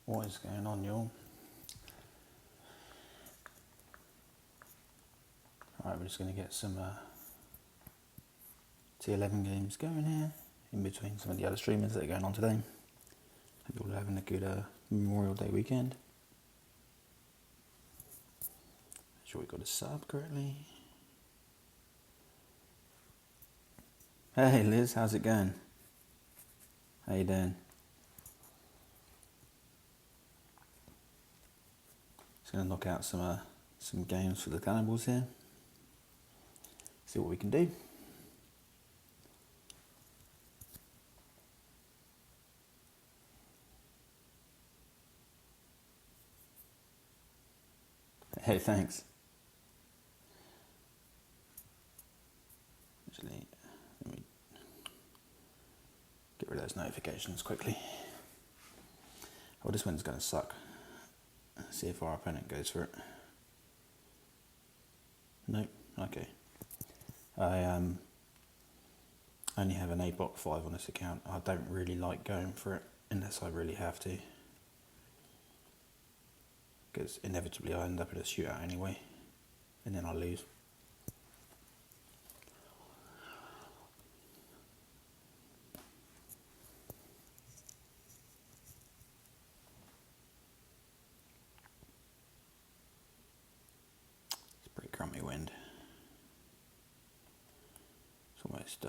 What is going on, y'all? Alright, we're just going to get some T11 games going here, in between some of the other streamers that are going on today. Hope you're all having a good Memorial Day weekend. Make sure we got a sub correctly. Hey Liz, how's it going? How you doing? Just going to knock out some games for the Clannibals here. See what we can do. Hey, thanks. Actually, let me get rid of those notifications quickly. Oh, this one's going to suck. See if our opponent goes for it. Nope. Okay. I only have an ABOC 5 on this account. I don't really like going for it unless I really have to, because inevitably I end up in a shootout anyway, and then I lose. It's pretty crummy wind. It's almost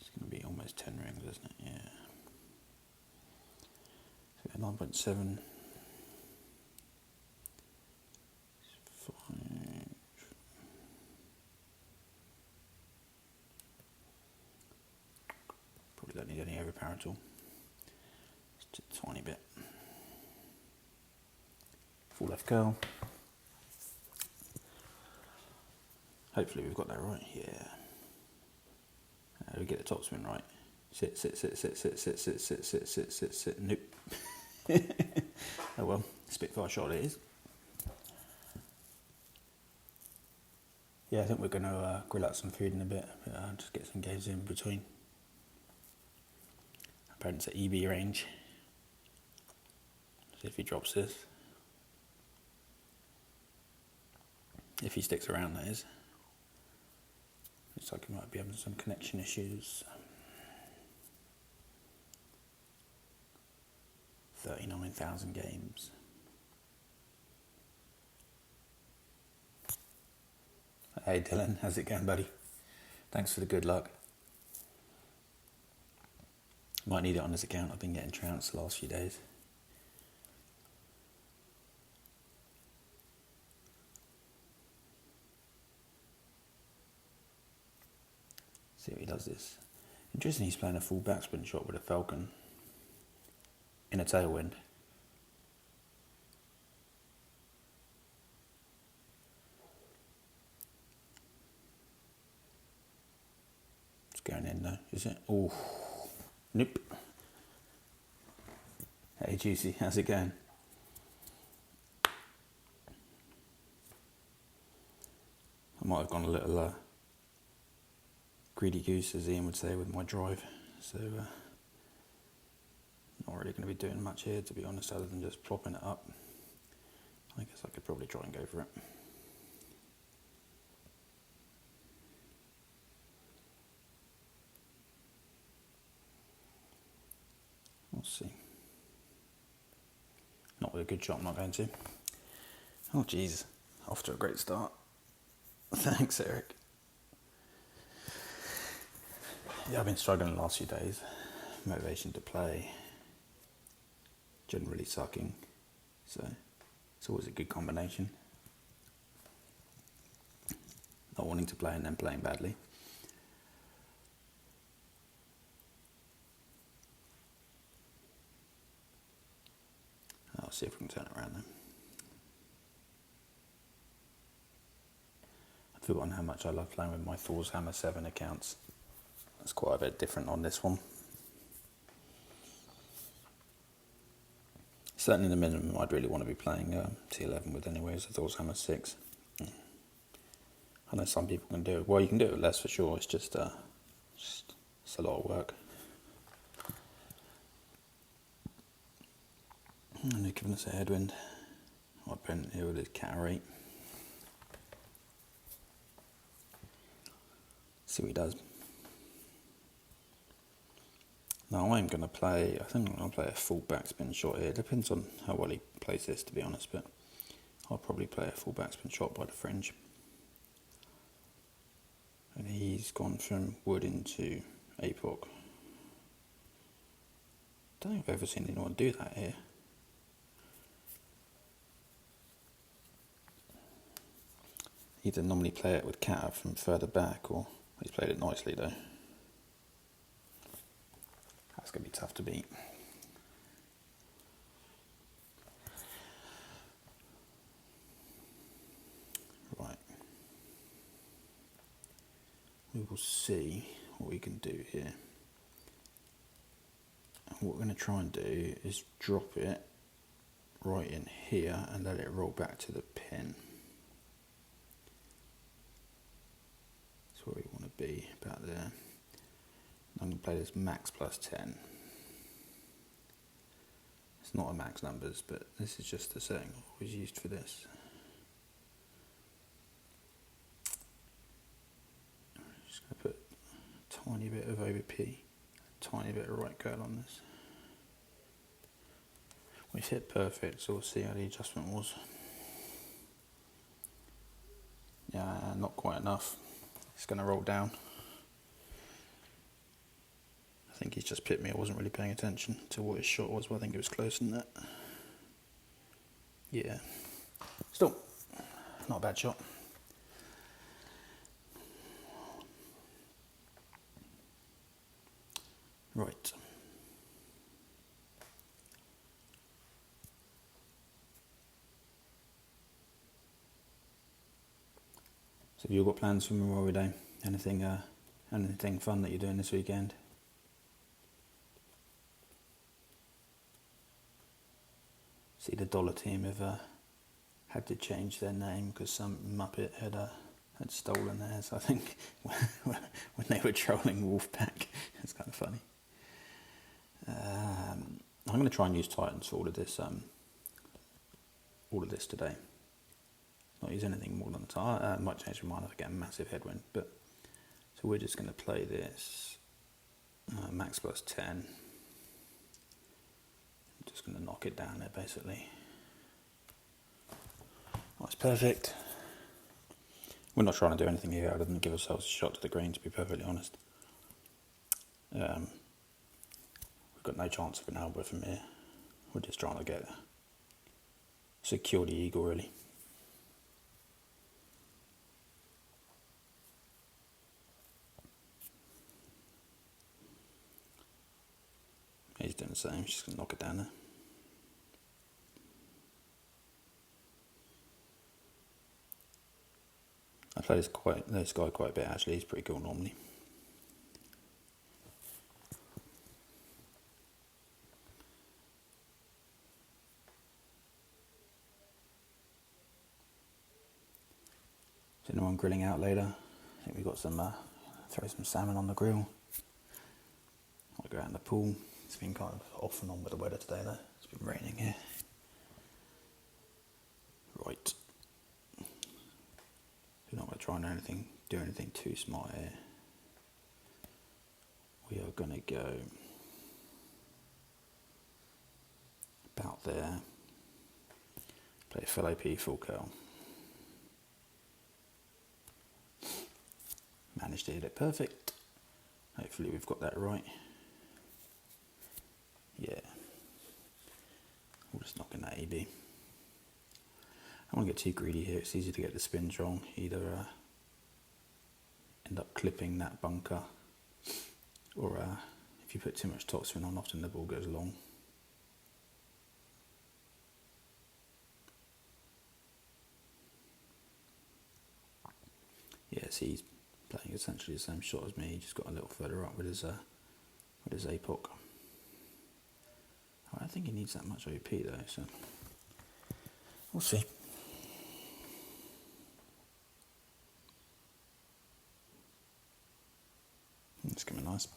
it's going to be almost 10 rings, isn't it? Yeah. So 9.7. Probably don't need any overpower at all. Just a tiny bit. Full left curl. Hopefully we've got that right. Yeah. We get the topspin right. Sit. Nope. Oh well, Spitfire shot it is. Yeah, I think we're going to grill out some food in a bit. Just get some games in between. Opponent's at EB range. See if he drops this. If he sticks around, that is. Looks like he might be having some connection issues. 39,000 games. Hey Dylan, how's it going, buddy? Thanks for the good luck. Might need it on this account. I've been getting trounced the last few days. See if he does this. Interesting, he's playing a full backspin shot with a falcon in a tailwind. It's going in though, is it? Oh, nope. Hey Juicy, how's it going? I might have gone a little greedy goose, as Ian would say, with my drive. So, not really going to be doing much here, to be honest, other than just propping it up. I guess I could probably try and go for it. We'll see. Not with a good shot, I'm not going to. Oh, jeez. Off to a great start. Thanks, Eric. Yeah, I've been struggling the last few days. Motivation to play. Generally sucking. So, it's always a good combination. Not wanting to play and then playing badly. I'll see if we can turn it around then. I've forgotten how much I love playing with my Thor6 7 accounts. It's quite a bit different on this one. Certainly the minimum I'd really want to be playing T11 with anyway is a Thor6 6. I know some people can do it. Well, you can do it with less for sure. It's just it's a lot of work. And they're giving us a headwind. My opponent here with his cat or 8. See what he does. Now I'm going to play, I think I'm going to play a full backspin shot here. It depends on how well he plays this, to be honest, but I'll probably play a full backspin shot by the fringe. And he's gone from wood into APOC. Don't think I've ever seen anyone do that here. Either normally play it with cat from further back, or he's played it nicely though. That's going to be tough to beat. Right. We will see what we can do here. And what we're going to try and do is drop it right in here and let it roll back to the pin. That's where we want to be, about there. I'm going to play this max plus 10. It's not a max numbers, but this is just the setting I always used for this. I'm just going to put a tiny bit of OP, a tiny bit of right curl on this. We've hit perfect, so we'll see how the adjustment was. Yeah, not quite enough. It's going to roll down. I think he's just pipped me. I wasn't really paying attention to what his shot was, but I think it was close than that. Yeah. Still, not a bad shot. Right. So have you got plans for Memorial Day? Anything fun that you're doing this weekend? See, the Dollar team have had to change their name because some muppet had stolen theirs, I think, when they were trolling Wolfpack. It's kind of funny. I'm going to try and use Titans for all of this today. Not use anything more than the time. I might change my mind if I get a massive headwind. But so we're just going to play this max plus 10. I'm just going to knock it down there, basically. That's perfect. We're not trying to do anything here other than give ourselves a shot to the green, to be perfectly honest. We've got no chance of an elbow from here. We're just trying to secure the eagle, really. He's doing the same, he's just going to knock it down there. I play this guy quite a bit actually, he's pretty cool normally. Is anyone grilling out later? I think we've got some, throw some salmon on the grill. I'll go out in the pool. It's been kind of off and on with the weather today though. It's been raining here. Right. We're not going to try and do anything too smart here. We are going to go about there. Play full OP, full curl. Managed to hit it perfect. Hopefully we've got that right. Yeah, we'll just knock in that EB. I don't want to get too greedy here, it's easy to get the spins wrong. Either end up clipping that bunker, or if you put too much topspin on, often the ball goes long. Yeah, see, he's playing essentially the same shot as me, he just got a little further up with his APOC. I don't think he needs that much OP though, so we'll see. It's coming nice.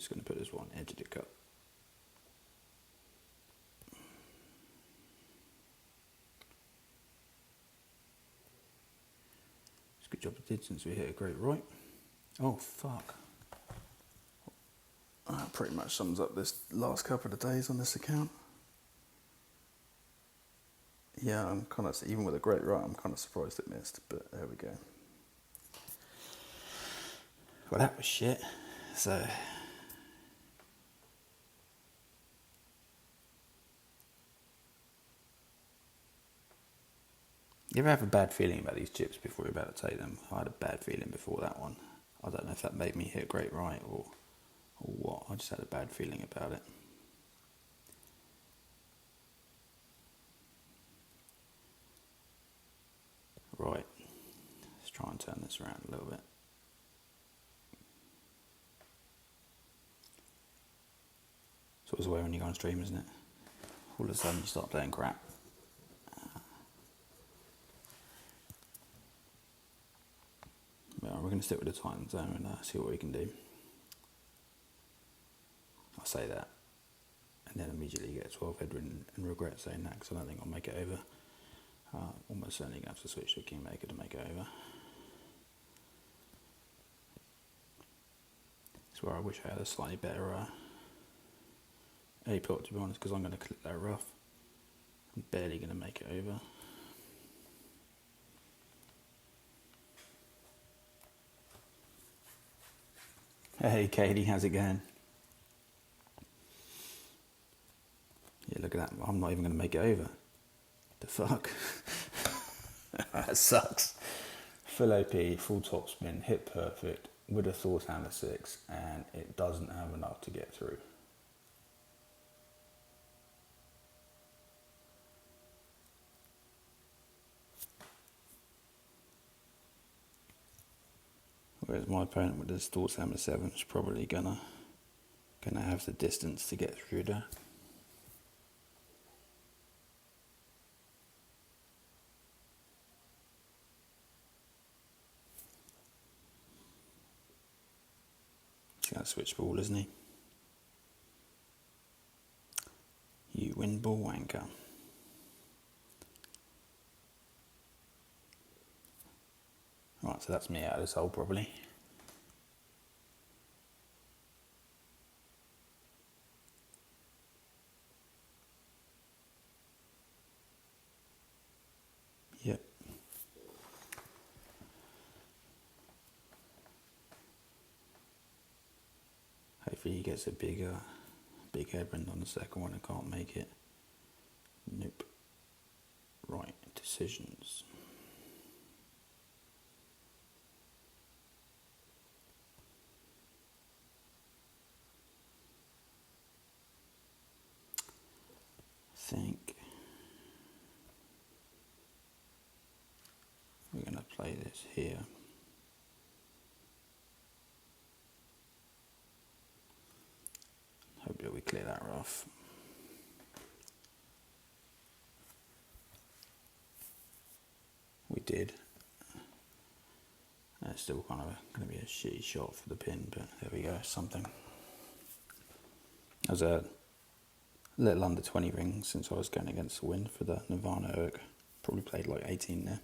just going to put this one edge of the cup. It's a good job I did since we hit a great right. Oh fuck. That pretty much sums up this last couple of days on this account. Yeah, I'm kind of, even with a great right, I'm kind of surprised it missed, but there we go. Well, that was shit. So, you ever have a bad feeling about these chips before you're about to take them? I had a bad feeling before that one. I don't know if that made me hit a great right or what. I just had a bad feeling about it. Right, let's try and turn this around a little bit. It's always the way when you go on stream, isn't it? All of a sudden you start playing crap. Well, we're going to stick with the time zone and see what we can do. I say that, and then immediately get 12 headwind and regret saying that, because I don't think I'll make it over. Almost certainly going to have to switch to a Kingmaker to make it over. It's where I wish I had a slightly better A-pot, to be honest, because I'm going to clip that rough. I'm barely going to make it over. Hey Katie, how's it going? Yeah, look at that. I'm not even going to make it over. The fuck? That sucks. Full OP, full top spin, hit perfect, with a Thor6, and it doesn't have enough to get through. Whereas my opponent with his Thor6 is probably gonna have the distance to get through there. He's gonna switch ball, isn't he? You win, ball wanker. Right, so that's me out of this hole probably. Yep. Hopefully he gets a big headwind on the second one and can't make it. Nope. Right, decisions. I think we're going to play this here. Hope that we clear that rough. We did. It's still kind of going to be a shitty shot for the pin, but there we go, something. I was a little under 20 rings since I was going against the wind for the Nirvana Urk. Probably played like 18 there.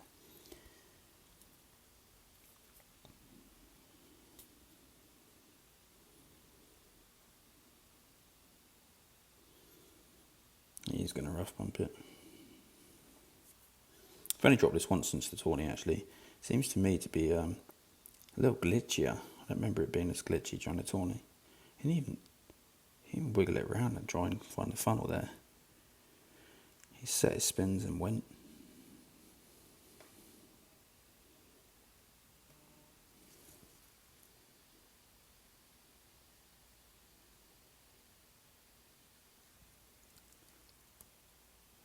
He's going to rough bump it. I've only dropped this once since the tourney actually. Seems to me to be a little glitchier. I don't remember it being this glitchy during the tourney. He didn't even wiggle it around and try and find the funnel there. He set his spins and went.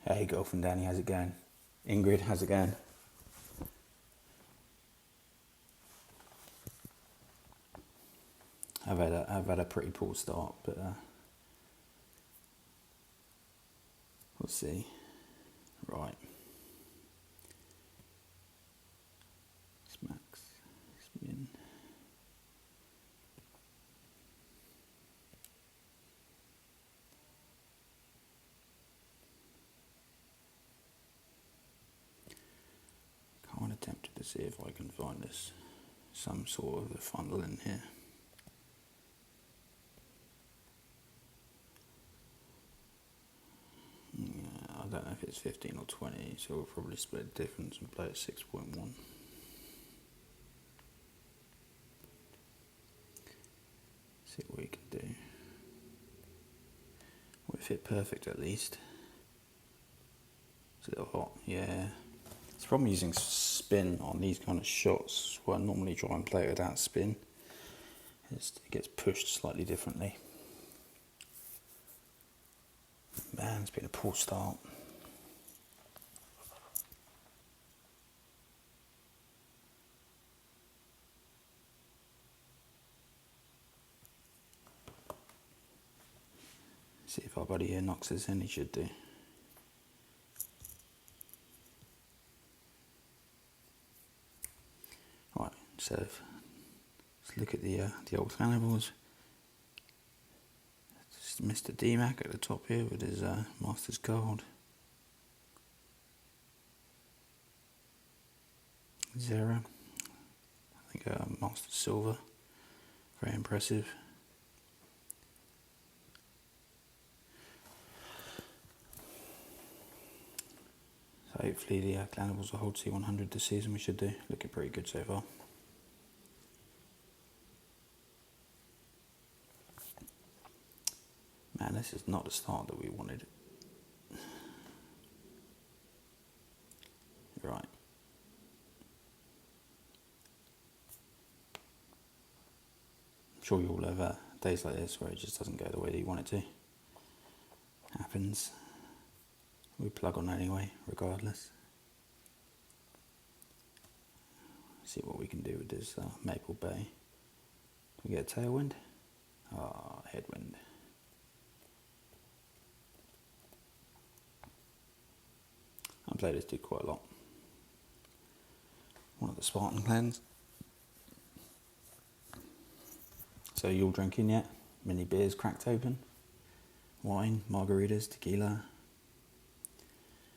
Hey girlfriend Danny, how's it going? Ingrid, how's it going? I've had a pretty poor start, but we'll see. Right. Smacks, spin. see if I can find this, some sort of a funnel in here. Yeah, I don't know if it's 15 or 20, so we'll probably split the difference and play at 6.1. See what we can do. Will it fit perfect at least? It's a little hot, yeah. It's problem using spin on these kind of shots, where I normally try and play it without spin. It gets pushed slightly differently. Man, it's been a poor start. See if our buddy here knocks us in, he should do. Right, so let's look at the old Clannibals. Mr. D-Mac at the top here with his Master's Gold. Zera, I think Master's Silver, very impressive. So hopefully the Clannibals will hold C100 this season, we should do. Looking pretty good so far. Man, this is not the start that we wanted. Right. I'm sure you all have days like this where it just doesn't go the way that you want it to. Happens. We plug on anyway, regardless. See what we can do with this Maple Bay. Do we get a tailwind? Ah, headwind. I played this dude quite a lot. One of the Spartan clans. So you all drinking yet? Mini beers cracked open? Wine, margaritas, tequila?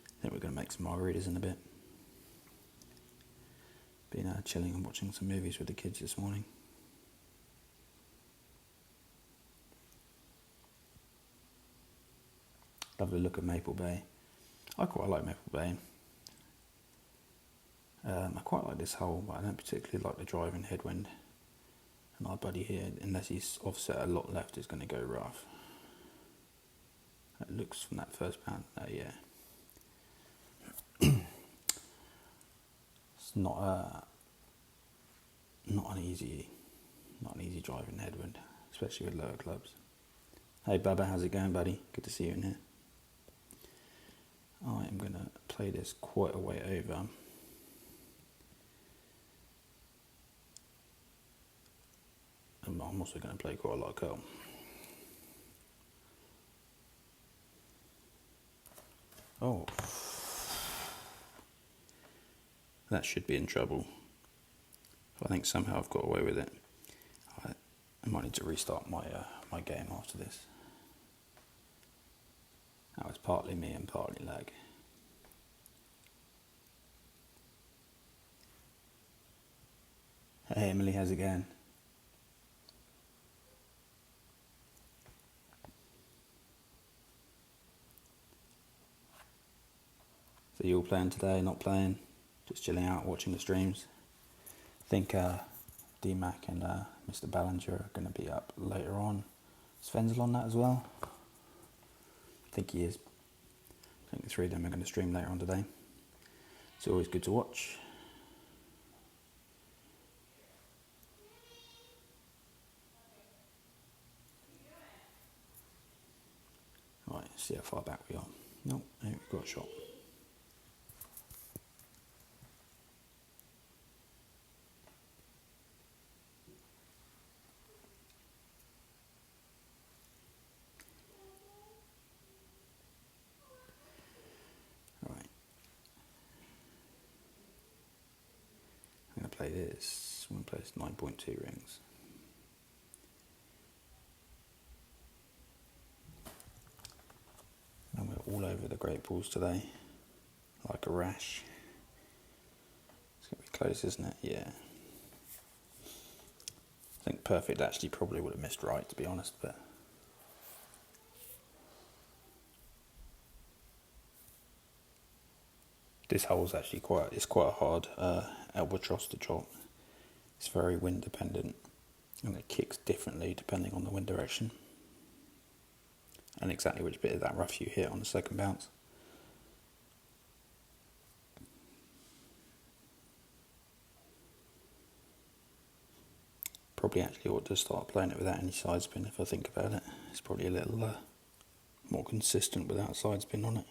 I think we're going to make some margaritas in a bit. Been chilling and watching some movies with the kids this morning. Lovely look at Maple Bay. I quite like Maple Bay. I quite like this hole, but I don't particularly like the driving headwind. And our buddy here, unless he's offset a lot left, is going to go rough. It looks from that first pound. Yeah. It's not an easy driving headwind, especially with lower clubs. Hey Bubba, how's it going, buddy? Good to see you in here. I am going to play this quite a way over. And I'm also going to play quite a lot of curl. Oh. That should be in trouble. I think somehow I've got away with it. I might need to restart my game after this. That was partly me and partly lag. Hey Emily, how's it going? So you all playing today, not playing? Just chilling out, watching the streams? I think D-Mac and Mr. Ballinger are going to be up later on. Is Fenzel on that as well? I think he is. I think the three of them are going to stream later on today. It's always good to watch. Right, let's see how far back we are. Nope, we've got a shot. Play this. I'm going to play this 9.2 rings. And we're all over the great balls today, like a rash. It's going to be close, isn't it? Yeah. I think perfect actually probably would have missed right, to be honest, but this hole's actually quite a hard albatross to drop. It's very wind dependent, and it kicks differently depending on the wind direction and exactly which bit of that rough you hit on the second bounce. Probably actually ought to start playing it without any side spin if I think about it. It's probably a little more consistent without side spin on it.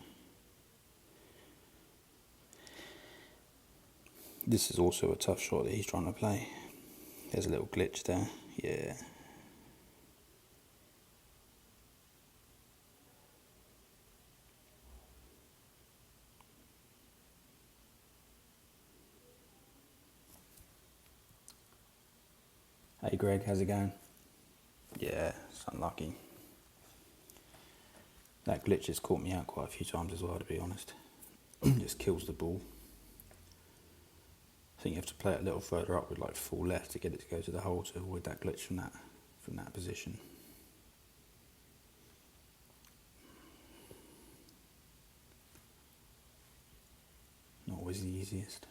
This is also a tough shot that he's trying to play. There's a little glitch there, yeah. Hey Greg, how's it going? Yeah, it's unlucky. That glitch has caught me out quite a few times as well, to be honest. Just kills the ball. I think you have to play it a little further up with like full left to get it to go to the hole to avoid that glitch from that position. Not always the easiest.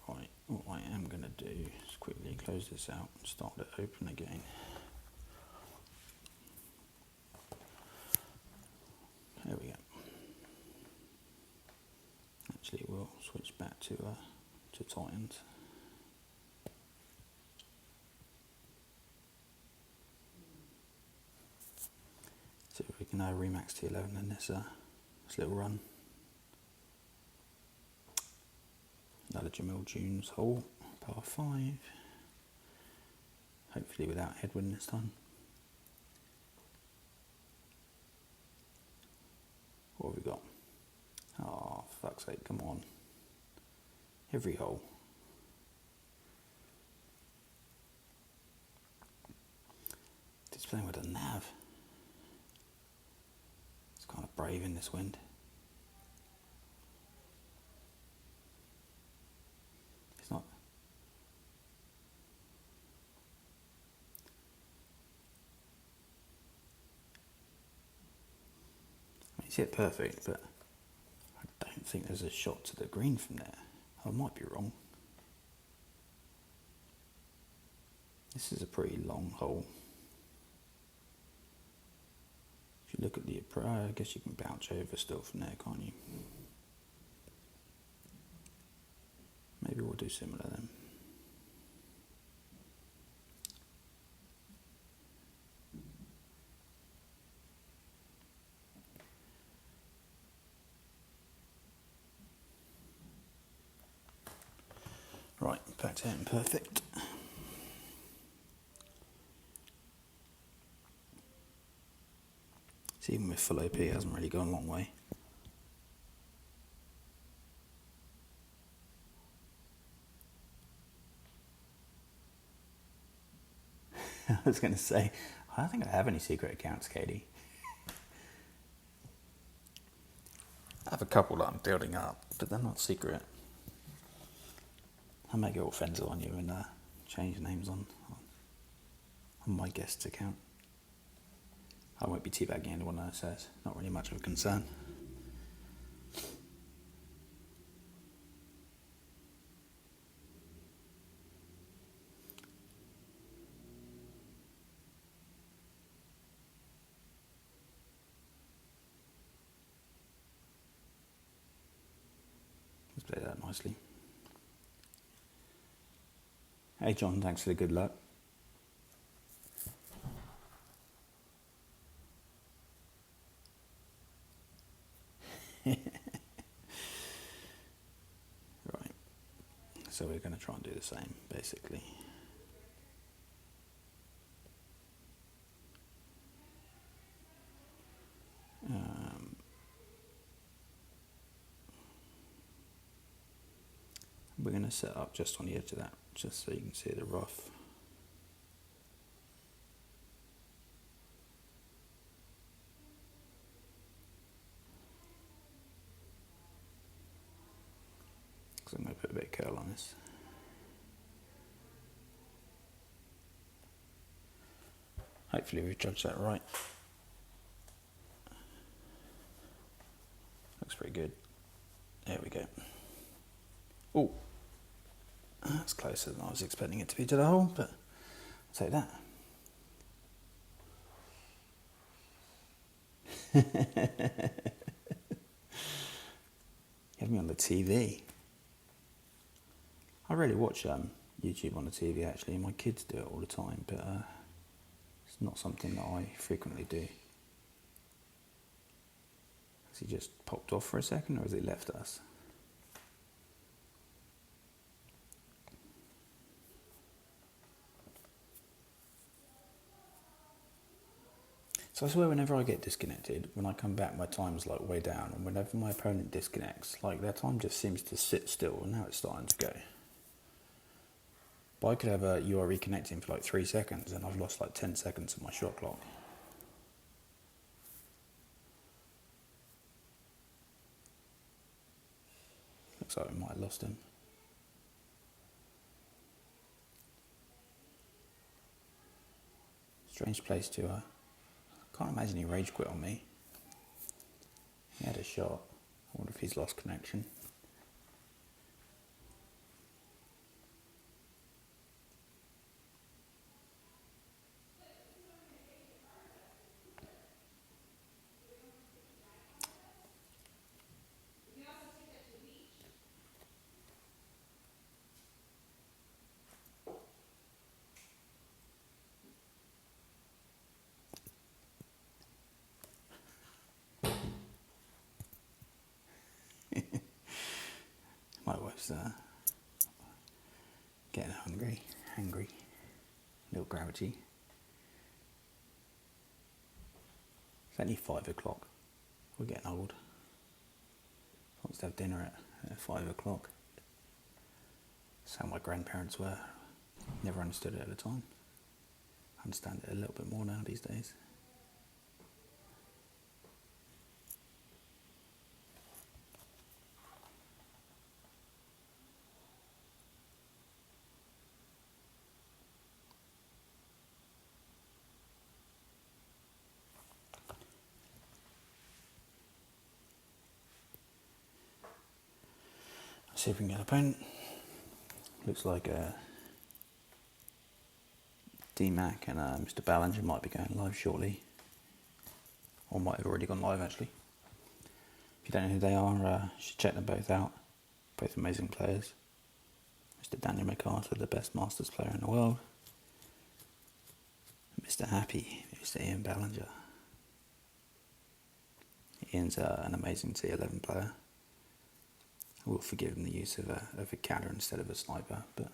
Right, what I am going to do is quickly close this out and start it open again. There we go. Actually, we'll switch back to Titans. See if we can remax T11 in this little run. Another Jamil Dunes hole, par 5. Hopefully without headwind this time. What have we got? Oh, for fuck's sake, come on. Every hole. It's playing with a nav. It's kind of brave in this wind. It's not. I mean, it's hit perfect, but I don't think there's a shot to the green from there. I might be wrong. This is a pretty long hole. If you look at the approach, I guess you can bounce over still from there, can't you? Maybe we'll do similar then. Right, back to hitting perfect. See, even with full OP, it hasn't really gone a long way. I was going to say, I don't think I have any secret accounts, Katie. I have a couple that I'm building up, but they're not secret. I may go offensive on you and change names on my guest's account. I won't be teabagging anyone that says. Not really much of a concern. Let's play that nicely. Hey John, thanks for the good luck. Right, so we're going to try and do the same, basically. We're going to set up just on the edge of that, just so you can see the rough. because I'm going to put a bit of curl on this. Hopefully we've judged that right. Looks pretty good. There we go. Oh, that's closer than I was expecting it to be to the hole, but I'll take that. You have me on the TV. I rarely watch YouTube on the TV actually. My kids do it all the time, but it's not something that I frequently do. Has he just popped off for a second, or has he left us? So I swear whenever I get disconnected, when I come back my time's like way down, and whenever my opponent disconnects, like their time just seems to sit still, and now it's starting to go. But I could have you are reconnecting for like 3 seconds, and I've lost like 10 seconds of my shot clock. Looks like we might have lost him. Strange place to can't imagine he rage quit on me. He had a shot. I wonder if he's lost connection. My wife's getting hungry, little gravity. It's only 5 o'clock. We're getting old. Wants to have dinner at 5 o'clock. That's how my grandparents were. Never understood it at the time. I understand it a little bit more now these days. See if we can get a opponent. Looks like D-Mac and Mr. Ballinger might be going live shortly. Or might have already gone live actually. If you don't know who they are, you should check them both out. Both amazing players. Mr. Daniel MacArthur, the best Masters player in the world. Mr. Happy, Mr. Ian Ballinger. Ian's an amazing T11 player. I will forgive him the use of a cannon instead of a sniper, but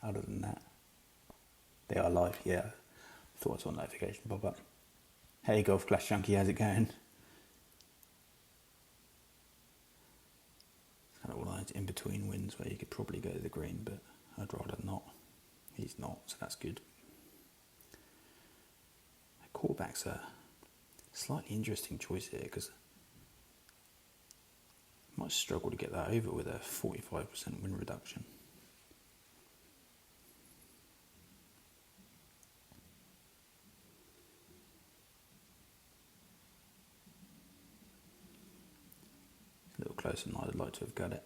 other than that, they are live, yeah. Thought I saw a notification pop up. Hey Golf Clash Junkie, how's it going? It's kind of one of those in-between wins where you could probably go to the green, but I'd rather not. He's not, so that's good. Quarterback's a slightly interesting choice here, because might struggle to get that over with a 45% win reduction. A little closer than I'd like to have got it.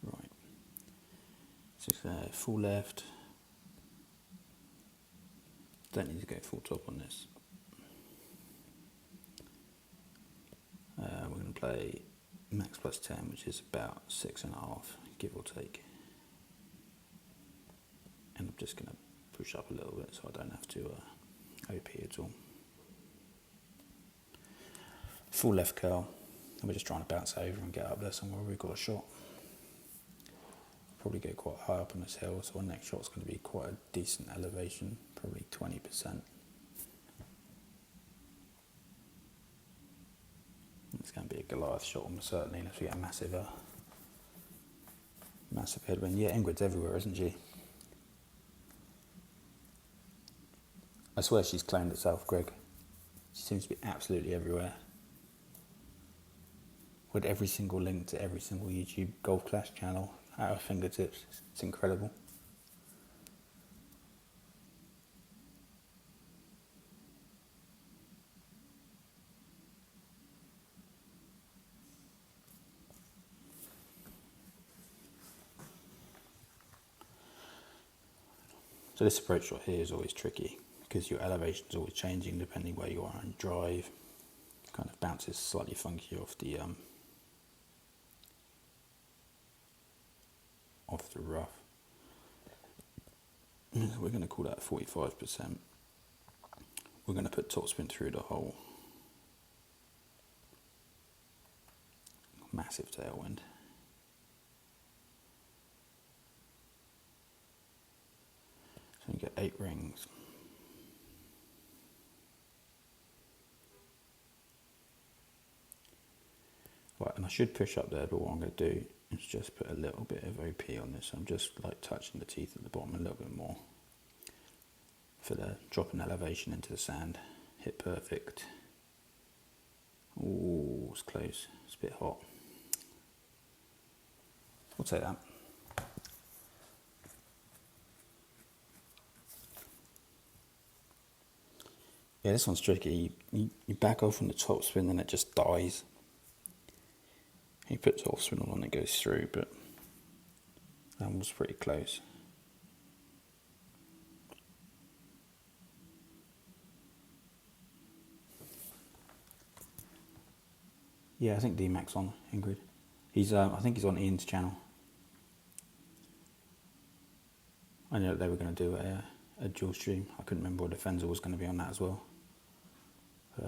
Right. So it's full left. Don't need to go full top on this. We're going to play max plus 10, which is about 6.5, give or take. And I'm just going to push up a little bit so I don't have to OP at all. Full left curl, and we're just trying to bounce over and get up there somewhere where we've got a shot. Probably go quite high up on this hill, so our next shot's going to be quite a decent elevation, probably 20%. It's going to be a Goliath shot almost certainly, unless we get a massive headwind. Yeah, Ingrid's everywhere, isn't she? I swear she's cloned herself, Greg. She seems to be absolutely everywhere. With every single link to every single YouTube Golf Clash channel at her fingertips. It's incredible. So this approach shot here is always tricky because your elevation is always changing depending where you are on drive. It kind of bounces slightly funky off the rough. We're going to call that 45%. We're going to put topspin through the hole. Massive tailwind. So you get 8 rings. Right, and I should push up there, but what I'm going to do is just put a little bit of OP on this. I'm just like touching the teeth at the bottom a little bit more for the drop in elevation into the sand. Hit perfect. Ooh, it's close. It's a bit hot. I'll take that. Yeah, this one's tricky. You back off on the top spin and it just dies. You put top spin on and it goes through, but that one was pretty close. Yeah, I think D-Mac's on, Ingrid. I think he's on Ian's channel. I know that they were going to do a dual stream. I couldn't remember whether Fenzer was going to be on that as well.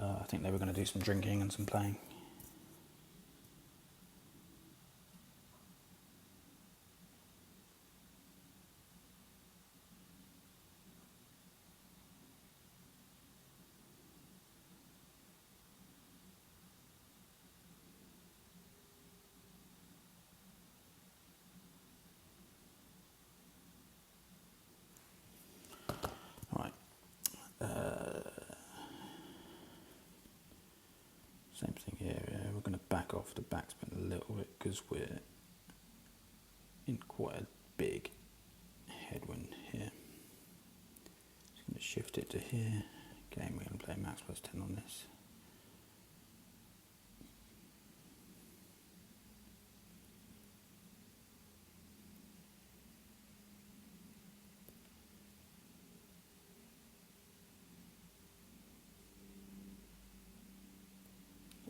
I think they were going to do some drinking and some playing. Same thing here. We're going to back off the backspin a little bit because we're in quite a big headwind here. Just going to shift it to here. Again, we're going to play max plus 10 on this.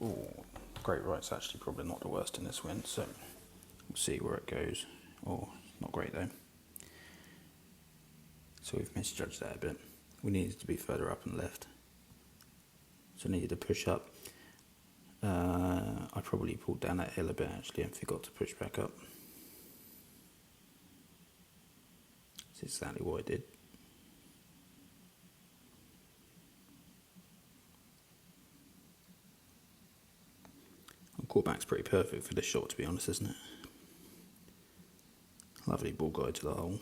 Oh, great right's actually probably not the worst in this wind, so we'll see where it goes. Oh, not great though. So we've misjudged that a bit. We needed to be further up and left. So I needed to push up. I probably pulled down that hill a bit actually and forgot to push back up. That's exactly what I did. Callback's pretty perfect for this shot, to be honest, isn't it? Lovely ball guide to the hole.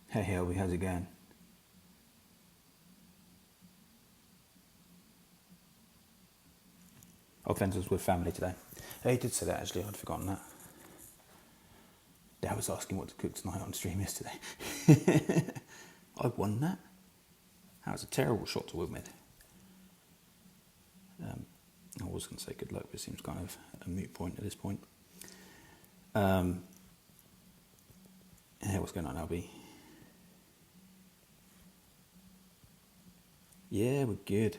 Hey Helby, how's it going? Fenzer's with family today. Yeah, he did say that actually, I'd forgotten that. Dad was asking what to cook tonight on stream yesterday. I won that. That was a terrible shot to win with. I was going to say good luck, but it seems kind of a moot point at this point. Yeah, what's going on, Albie? Yeah, we're good.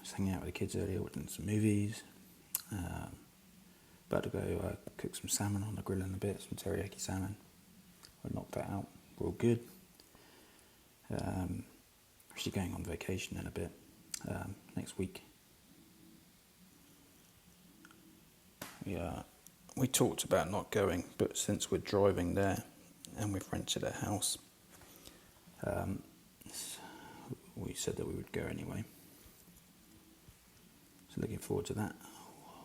Just hanging out with the kids earlier, watching some movies. About to go cook some salmon on the grill in a bit, some teriyaki salmon. I knocked that out. We're all good. Actually going on vacation in a bit, next week. We talked about not going, but since we're driving there and we've rented a house, we said that we would go anyway. So looking forward to that.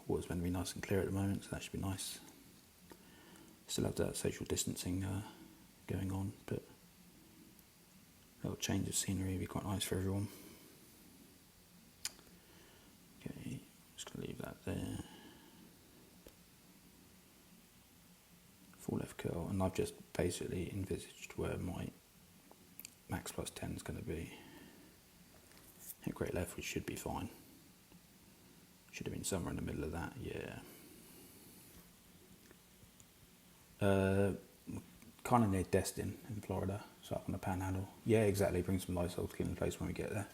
water's meant to be nice and clear at the moment, so that should be nice. Still have that social distancing going on, but a little change of scenery would be quite nice for everyone. Okay, just going to leave that there. Full left curl, and I've just basically envisaged where my max plus 10 is going to be. Hit great left, which should be fine. Should have been somewhere in the middle of that, yeah. Kind of near Destin in Florida, so up on the Panhandle. Yeah, exactly. Bring some Lysol to clean the place when we get there.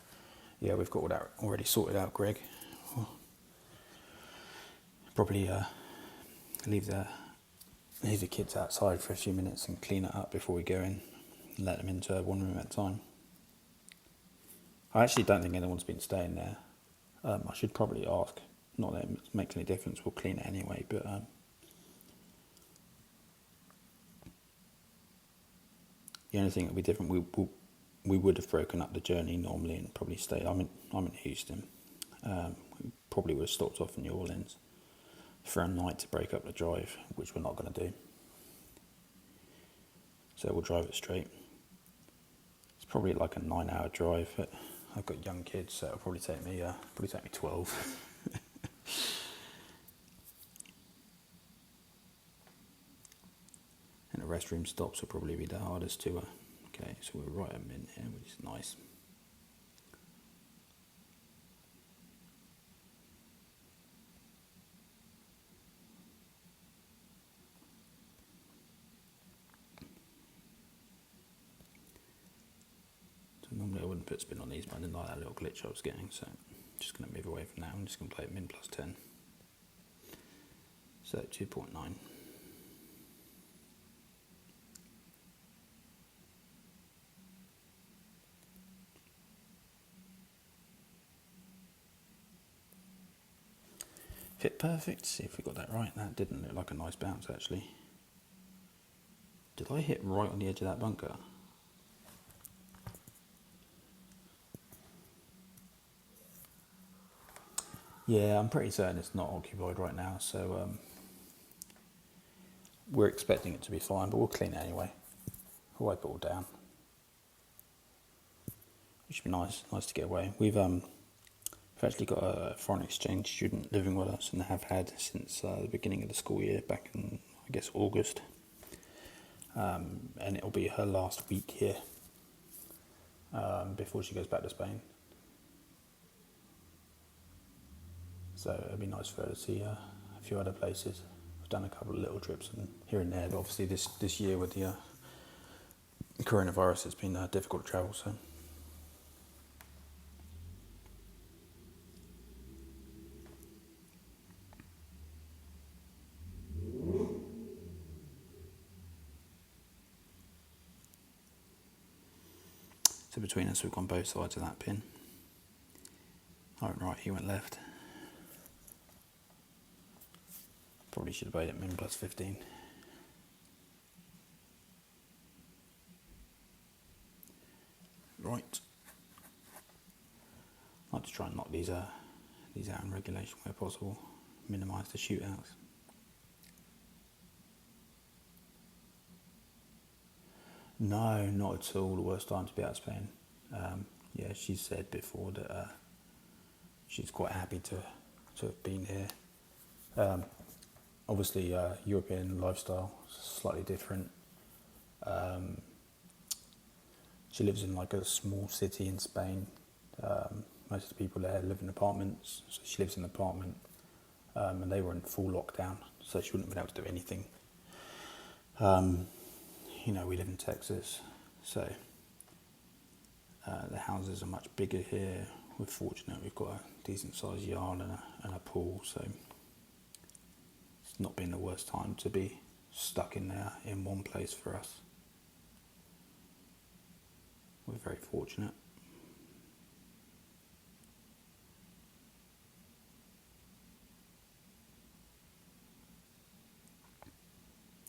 Yeah, we've got all that already sorted out, Greg. Probably leave the kids outside for a few minutes and clean it up before we go in and let them into one room at a time. I actually don't think anyone's been staying there. I should probably ask. Not that it makes any difference, we'll clean it anyway, but the only thing that would be different, we would have broken up the journey normally and probably stayed. I'm in Houston. We probably would have stopped off in New Orleans for a night to break up the drive, which we're not going to do. So we'll drive it straight. It's probably like a 9-hour drive, but I've got young kids, so it'll probably take me 12. And the restroom stops will probably be the hardest to. Okay, so we're right a minute here, which is nice. So normally I wouldn't put spin on these, but I didn't like that little glitch I was getting, so I'm just going to move away from that. I'm just going to play it min plus 10. So 2.9. Fit perfect, see if we got that right. That didn't look like a nice bounce actually. Did I hit right on the edge of that bunker? Yeah, I'm pretty certain it's not occupied right now, so we're expecting it to be fine, but we'll clean it anyway. We'll wipe it all down. It should be nice to get away. We've actually got a foreign exchange student living with us and have had since the beginning of the school year, back in, I guess, August. And it'll be her last week here before she goes back to Spain. So it'll be nice for her to see a few other places. We've done a couple of little trips here and there, but obviously this year with the coronavirus, it's been difficult to travel. So. So between us, we've gone both sides of that pin. I went right, he went left. Probably should have made it min plus 15. Right. I like to try and knock these out in regulation where possible. Minimise the shootouts. No, not at all. The worst time to be out of Spain. Yeah, she said before that she's quite happy to have been here. Obviously, European lifestyle is slightly different. She lives in like a small city in Spain. Most of the people there live in apartments, so she lives in an apartment, and they were in full lockdown, so she wouldn't have been able to do anything. You know, we live in Texas, so the houses are much bigger here. We're fortunate, we've got a decent sized yard and a pool, so it's not been the worst time to be stuck in there in one place for us. We're very fortunate.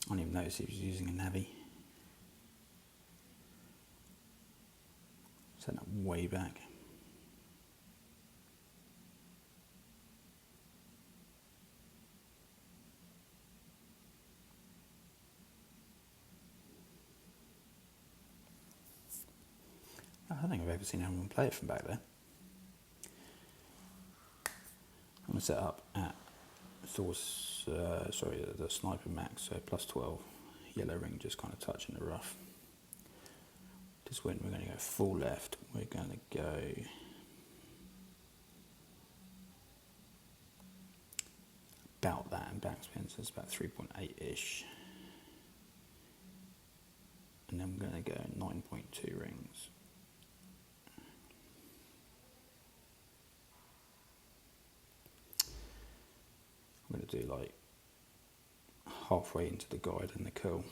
I didn't even notice he was using a navy. Set that way back. don't think I've ever seen anyone play it from back there. I'm going to set up at Thor's, the Sniper Max, so plus 12. Yellow ring just kind of touching the rough. This wind, we're going to go full left. We're going to go about that in backspin, so it's about 3.8-ish. And then we're going to go 9.2 rings. I'm going to do like halfway into the guide and the curl.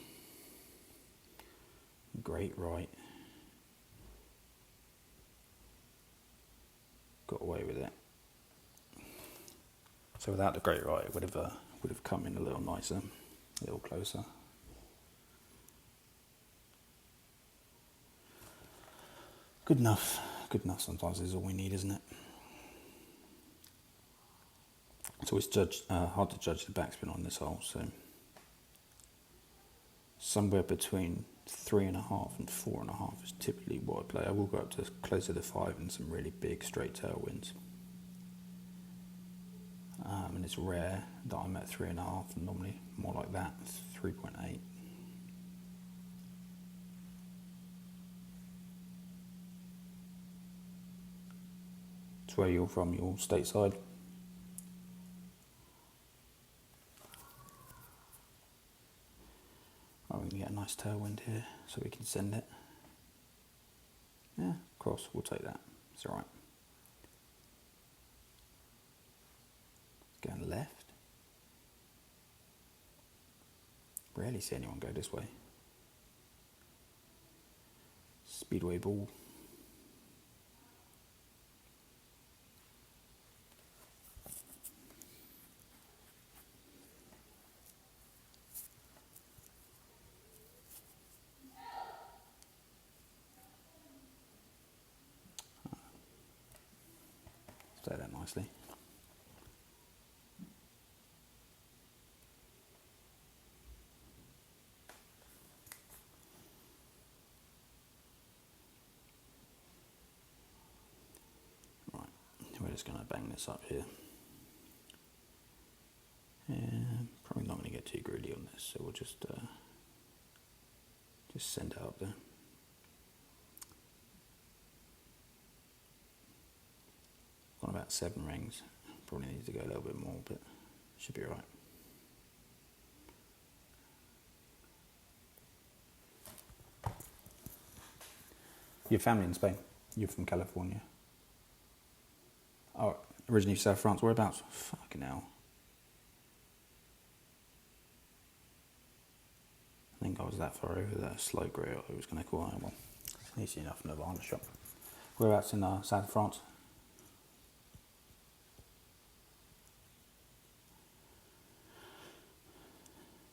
Great right. Got away with it. So without the great right, it would have come in a little nicer, a little closer. Good enough. Good enough sometimes is all we need, isn't it? It's always hard to judge the backspin on this hole, so somewhere between 3.5 and 4.5 is typically what I play. I will go up to closer to 5 and some really big straight tailwinds. And it's rare that I'm at 3.5, normally more like that, 3.8. It's where you're from, you're stateside. Oh, we can get a nice tailwind here, so we can send it. Yeah, cross, we'll take that. It's alright. Going left. Rarely see anyone go this way. Speedway ball. Stay that nicely. We're just going to bang this up here. And probably not going to get too greedy on this, so we'll just send it up there. Got about 7 rings. Probably needs to go a little bit more, but should be alright. Your family in Spain? You're from California? Oh, originally South France. Whereabouts? Fucking hell. I think I was that far over there. Slow grey, I was going to call it. Well, it's easy enough in the Varna shop. Whereabouts in south of France?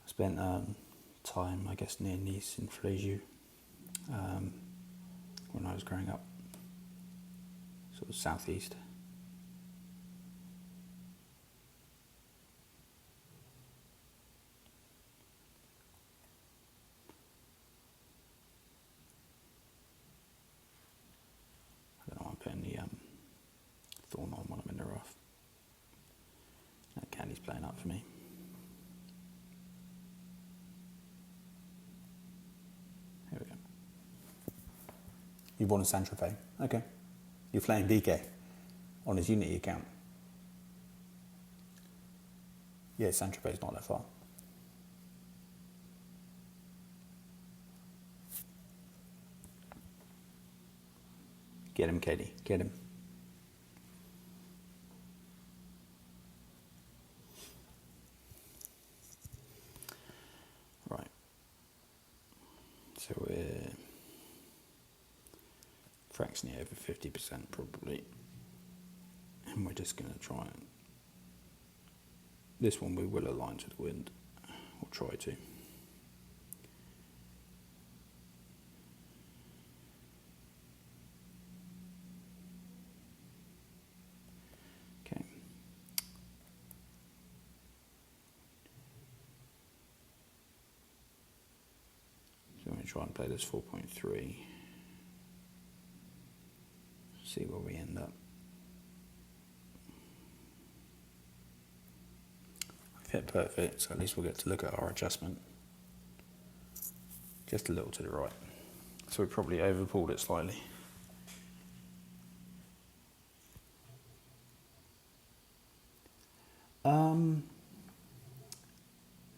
I spent time, I guess, near Nice in Fréjus when I was growing up. Sort of southeast. Putting the thorn on when I'm in the rough. That candy's playing up for me. Here we go. You born in Saint-Tropez? Okay. You're playing DK on his Unity account. Yeah, Saint-Tropez's not that far. Get him, Katie. Get him. Right. So we're fractionally over 50% probably. And we're just going to try and... This one we will align to the wind. We'll try to. Try and play this 4.3. see where we end up. We've hit perfect, so at least we'll get to look at our adjustment. Just a little to the right. So we probably overpulled it slightly.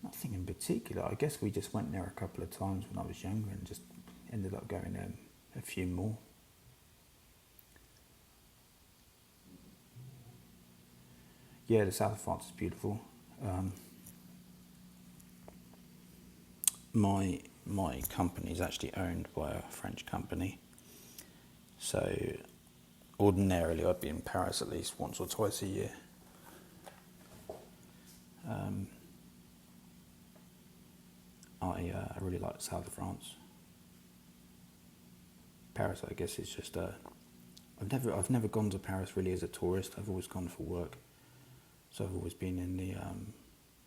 Nothing in particular. I guess we just went there a couple of times when I was younger and just ended up going there a few more. Yeah, the south of France is beautiful. My company is actually owned by a French company, so ordinarily I'd be in Paris at least once or twice a year. I really like the south of France. Paris, I guess, is just I've never gone to Paris really as a tourist. I've always gone for work, so I've always been in the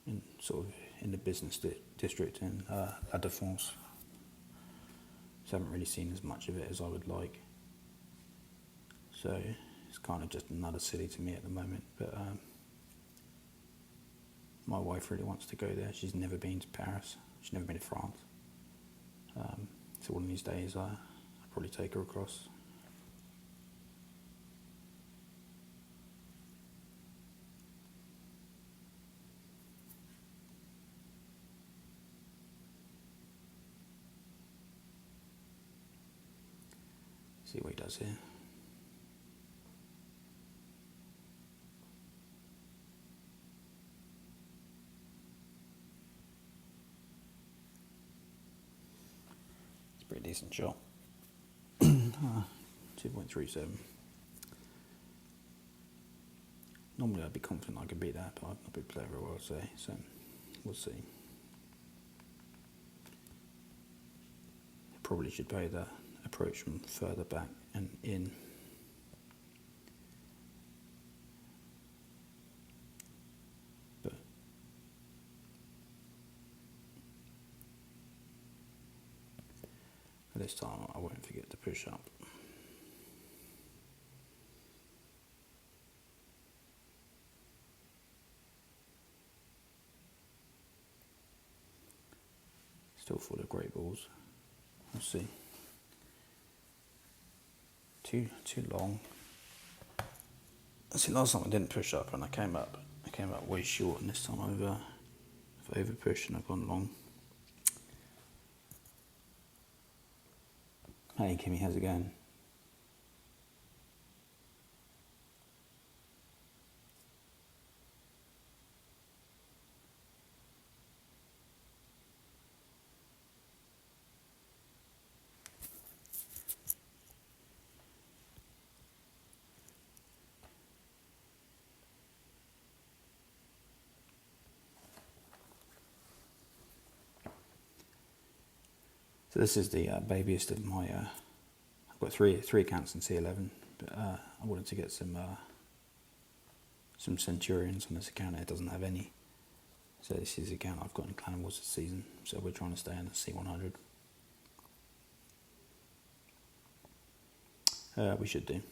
in the business district in La Défense. So I haven't really seen as much of it as I would like. So it's kind of just another city to me at the moment. But my wife really wants to go there. She's never been to Paris. She's never been to France. So one of these days I'll probably take her across. See what he does here. It's a pretty decent shot. 2.37. Normally I'd be confident I could beat that, but I've not been playing very well today, so we'll see. Probably should play the approach from further back and in. But this time I won't forget to push up. Still full of great balls. We'll see. Too long. See, last time I didn't push up and I came up way short, and this time I've over pushed and I've gone long. Hey Kimmy, how's it going? So this is the babiest of my. I've got three accounts in T11, but I wanted to get some Centurions on this account. It doesn't have any, so this is the account I've got in Clannibals this season. So we're trying to stay in the C100. We should do.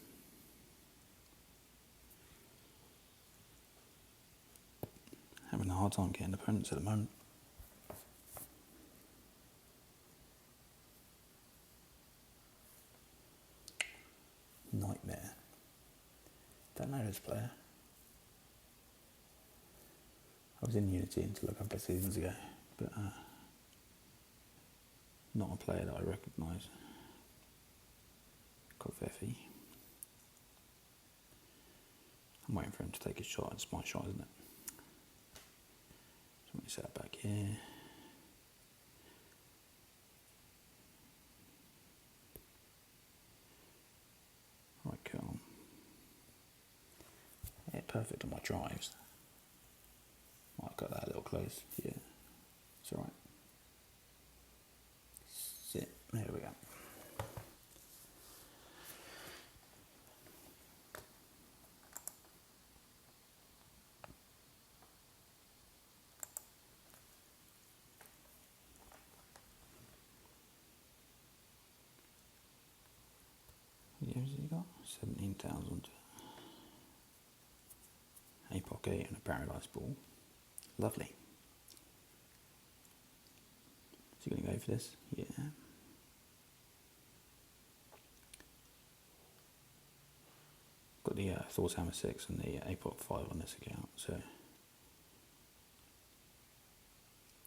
Having a hard time getting opponents at the moment. Nightmare. Don't know this player. I was in Unity until a couple of seasons ago, but not a player that I recognise. Kofefi. I'm waiting for him to take his shot. It's my shot, isn't it? So let me set it back here. Right, cool. Yeah, perfect on my drives. Might have got that a little close. Yeah, it's alright. Sit. There we go. Yeah, we got? 17,000. Apoc 8 and a Paradise Ball. Lovely. Is he going to go for this? Yeah. Got the Thor6 and the Apoc 5 on this account, so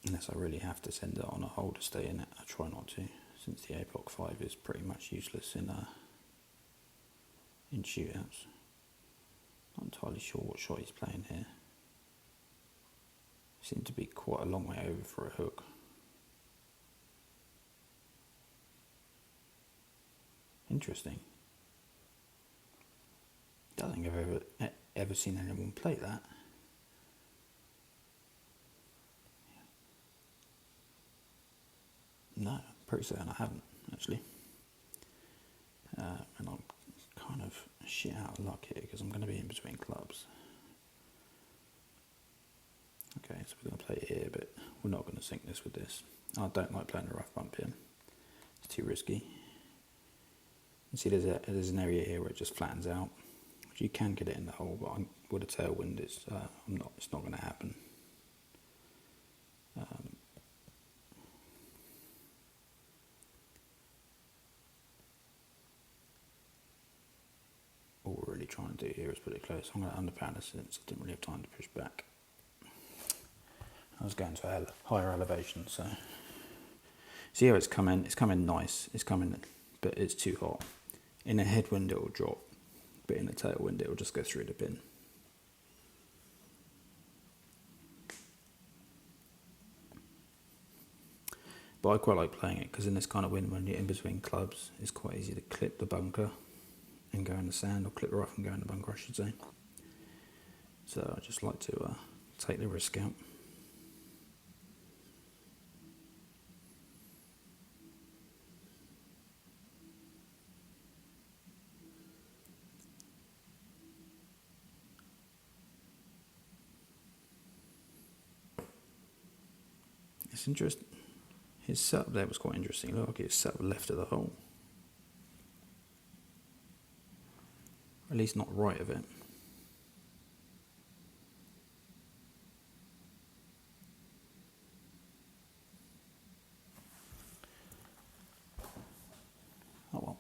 unless I really have to send it on a hold to stay in it, I try not to, since the Apoc 5 is pretty much useless in shootouts. Not entirely sure what shot he's playing here. Seemed to be quite a long way over for a hook. Interesting. I don't think I've ever seen anyone play that. No, pretty certain I haven't, actually. And I'm kind of shit out of luck here because I'm going to be in between clubs. Okay, so we're going to play it here, but we're not going to sync this with this. I don't like playing a rough bump here. It's too risky. You see there's an area here where it just flattens out. You can get it in the hole, but with a tailwind, it's not going to happen. All we're really trying to do here is put it close. I'm going to underpound this since I didn't really have time to push back. I was going to a higher elevation, so see how it's coming. It's coming nice. It's coming, but it's too hot. In a headwind, it will drop. But in a tailwind, it will just go through the bin. But I quite like playing it because in this kind of wind, when you're in between clubs, it's quite easy to clip the bunker and go in the sand, or clip the rough and go in the bunker, I should say. So I just like to take the risk out. It's interesting. His setup there was quite interesting. Look, he was set up left of the hole. At least not right of it. Oh well.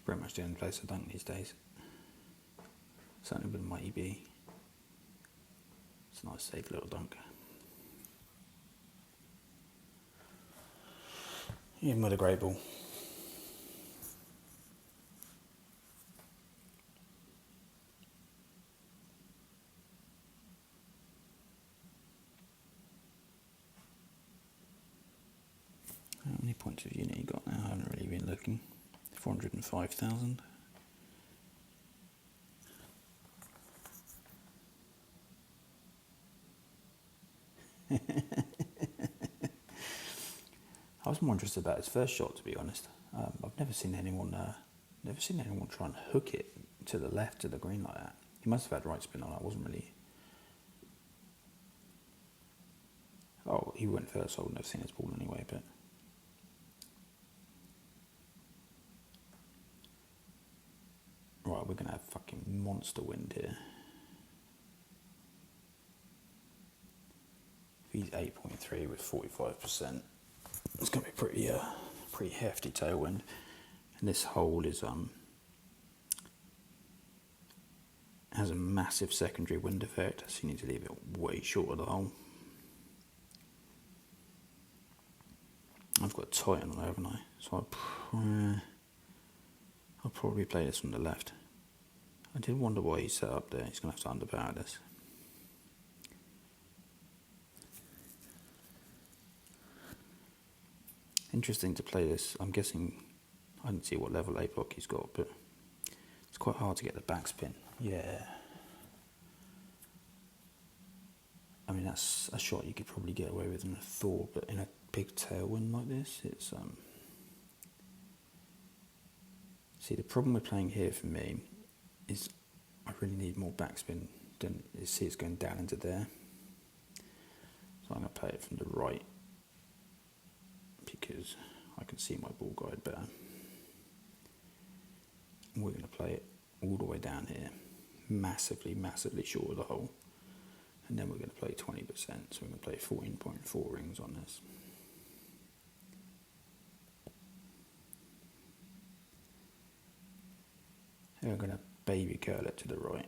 Pretty much the only place I dunk these days. Certainly with my EB. It's a nice safe little dunk. Even with a grey ball. How many points of unit you got now? I haven't really been looking. 405,000. I was more interested about his first shot, to be honest. I've never seen anyone try and hook it to the left to the green like that. He must have had right spin on it. I wasn't really. Oh, he went first. So I wouldn't have seen his ball anyway, but. Right, we're going to have fucking monster wind here. If he's 8.3 with 45%, it's going to be pretty hefty tailwind. And this hole is has a massive secondary wind effect, so you need to leave it way short of the hole. I've got Titan on there, haven't I? So I'll probably play this from the left. I did wonder why he's set up there. He's going to have to underpower this. Interesting to play this. I'm guessing, I didn't see what level A block he's got, but it's quite hard to get the backspin. Yeah. I mean, that's a shot you could probably get away with in a Thor, but in a big tailwind like this, it's See, the problem with playing here for me is I really need more backspin than you see it's going down into there. So I'm going to play it from the right because I can see my ball guide better. And we're going to play it all the way down here, massively short of the hole. And then we're going to play 20%, so we're going to play 14.4 rings on this. And we're going to baby curl it to the right.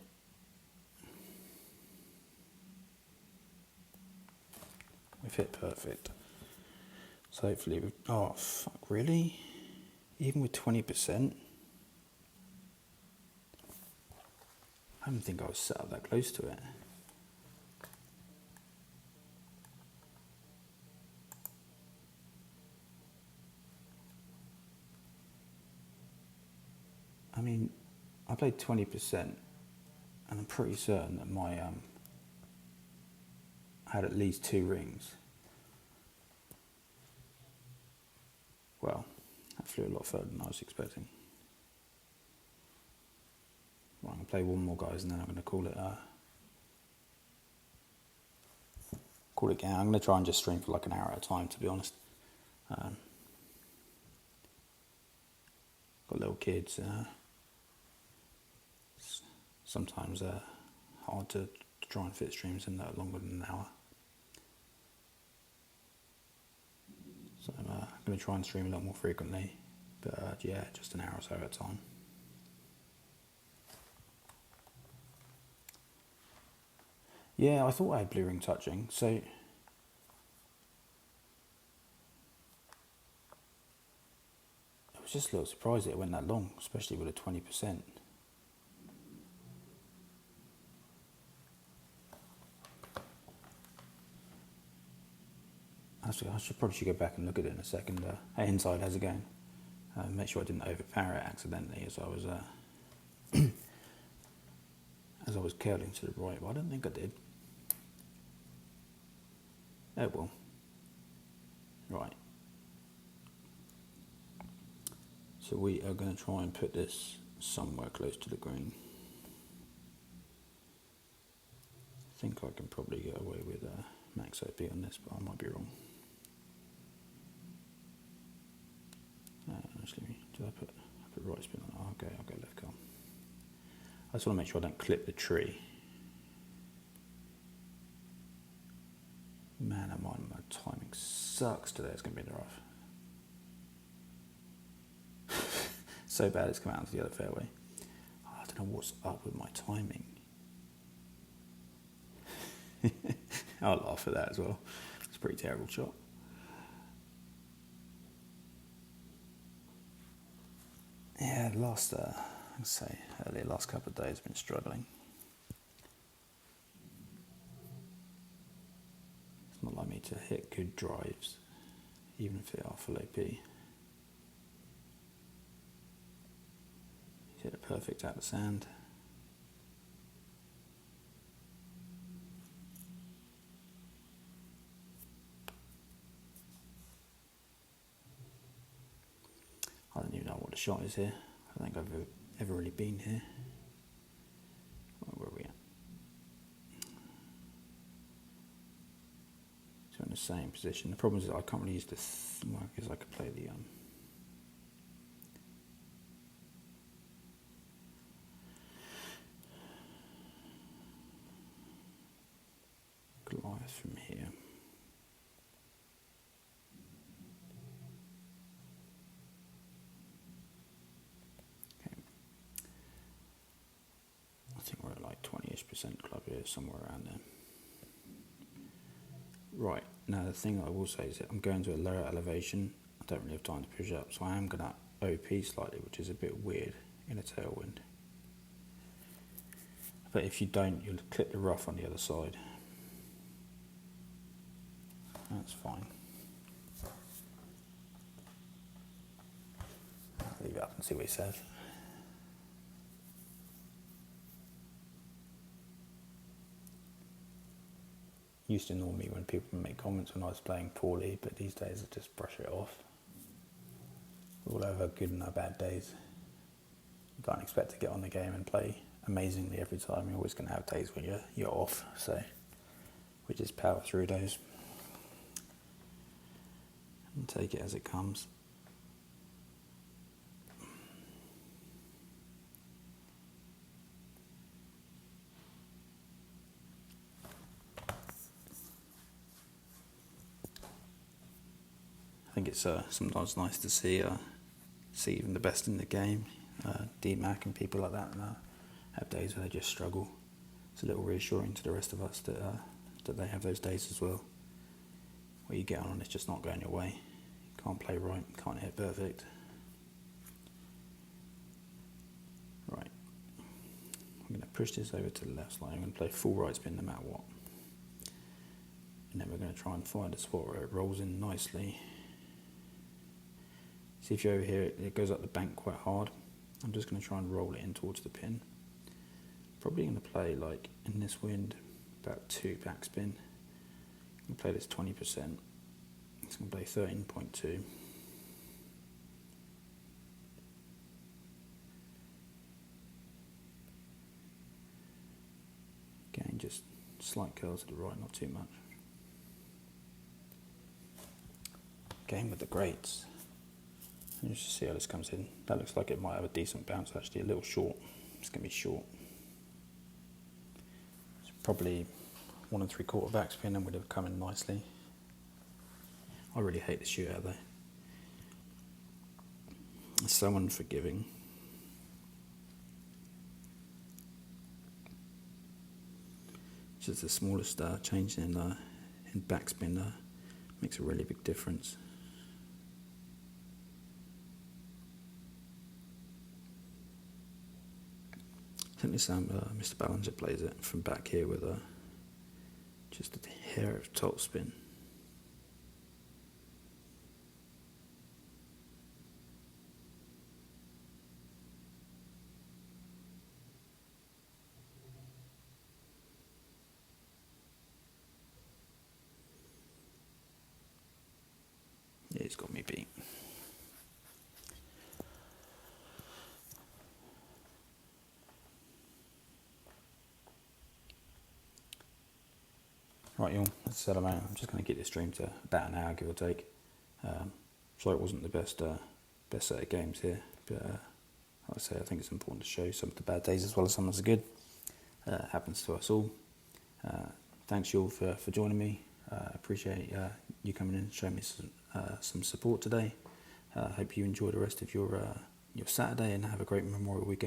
We've hit perfect. So hopefully we've, oh fuck, really? Even with 20%? I didn't think I was set up that close to it. I mean, I played 20%, and I'm pretty certain that my I had at least 2 rings. Well, that flew a lot further than I was expecting. Right, I'm going to play one more, guys, and then I'm going to call it game. I'm going to try and just stream for like an hour at a time, to be honest. Got little kids. Sometimes hard to try and fit streams in that longer than an hour. So I'm going to try and stream a lot more frequently, but yeah, just an hour or so at a time. Yeah, I thought I had blue ring touching, so I was just a little surprised that it went that long, especially with a 20%. I probably should go back and look at it in a second. Hey, Inside, how's it going? Make sure I didn't overpower it accidentally as I was as I was curling to the right, but I don't think I did. Oh well. Right. So we are going to try and put this somewhere close to the green. I think I can probably get away with max OP on this, but I might be wrong. Actually, did I put right spin on it? Oh, okay, I'll go left calm. I just want to make sure I don't clip the tree. Man, my timing sucks today. It's going to be in the rough. So bad it's come out into the other fairway. Oh, I don't know what's up with my timing. I'll laugh at that as well. It's a pretty terrible shot. Yeah, the last, I'd say, early last couple of days, I've been struggling. It's not like me to hit good drives, even if they are full AP. He's hit it perfect out of the sand. I don't even know what the shot is here. I don't think I've ever really been here. Where are we at? So in the same position. The problem is that I can't really use the because I could play the Goliath from here. I think we're at like 20-ish% club here, somewhere around there. Right, now the thing I will say is that I'm going to a lower elevation. I don't really have time to push up, so I am going to OP slightly, which is a bit weird in a tailwind. But if you don't, you'll clip the rough on the other side. That's fine. I'll leave it up and see what he says. Used to annoy me when people make comments when I was playing poorly, but these days I just brush it off. All over good and our bad days. don't expect to get on the game and play amazingly every time. You're always going to have days where you're off, so we just power through those and take it as it comes. I think it's sometimes nice to see even the best in the game, D-Mac and people like that, have days where they just struggle. It's a little reassuring to the rest of us that they have those days as well, where you get on and it's just not going your way. You can't play right, can't hit perfect. Right, I'm going to push this over to the left slightly. I'm going to play full right spin no matter what. And then we're going to try and find a spot where it rolls in nicely. See if you're over here, it goes up the bank quite hard. I'm just going to try and roll it in towards the pin. Probably going to play, like in this wind, about 2 backspin. I'm going to play this 20%. It's going to play 13.2. Again, just slight curls to the right, not too much. Game with the greats. And you just see how this comes in. That looks like it might have a decent bounce, actually, a little short. It's going to be short. It's probably 1 3/4 backspin and would have come in nicely. I really hate the shootout though. It's so unforgiving. Just the smallest change in backspin makes a really big difference. I think this Mr. Ballinger plays it from back here with just a hair of top spin. Yeah, he's got me beat. Right, y'all, as I said, I'm just going to get this stream to about an hour, give or take. Sorry it wasn't the best set of games here, but like I say, I think it's important to show some of the bad days as well as some of the good. Happens to us all. Thanks you all for joining me. Appreciate you coming in and showing me some support today. Hope you enjoy the rest of your Saturday and have a great Memorial weekend.